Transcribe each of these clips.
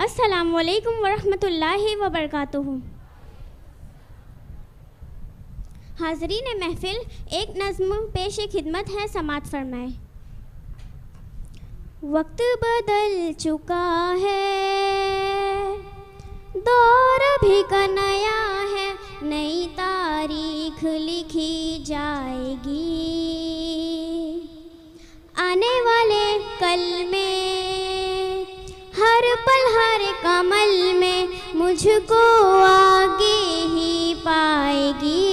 अस्सलामु अलैकुम वरहमतुल्लाहि वबरकातुहू। हाज़रीन महफ़िल, एक नज़्म पेश खिदमत है, समात फरमाए। वक्त बदल चुका है, दौर भी का नया है, नई तारीख लिखी जाएगी। आने वाले कल में, हर पल हर कमल में मुझको आगे ही पाएगी।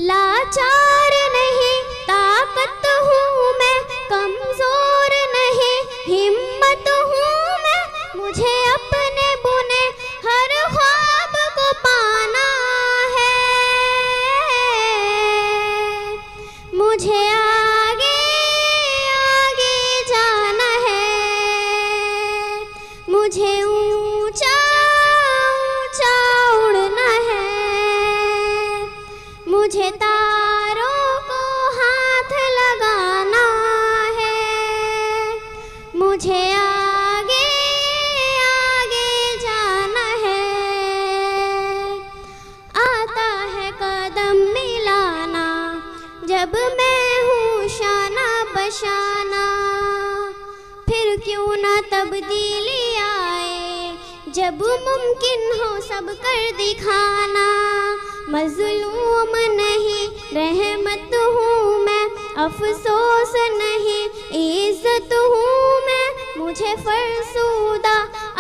लाचार नहीं ताकत हूँ मैं, कमज़ोर नहीं हिम्मत हूँ मैं, मुझे अपने बुने हर ख्वाब को पाना है। मुझे आगे आगे जाना है, मुझे ऊंचा ऊंचा उड़ना है, मुझे तारों को हाथ लगाना है, मुझे आगे आगे जाना है। आता है कदम मिलाना जब मैं हूँ शाना बशाना, फिर क्यों ना तब्दीली आए जब मुमकिन हो सब कर दिखाना। मज़लूम नहीं रहमत हूँ मैं, अफसोस नहीं इज़्ज़त हूँ मैं, मुझे फरसूदा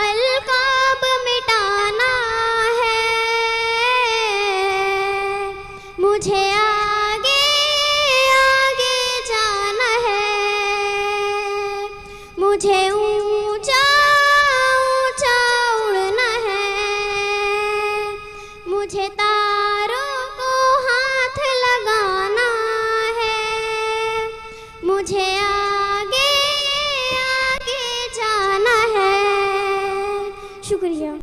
अलकाब मिटाना है। मुझे आगे आगे जाना है, मुझे ऊंचा ऊंचा उड़ना है, मुझे तारों को हाथ लगाना है, मुझे आगे आगे जाना है। शुक्रिया।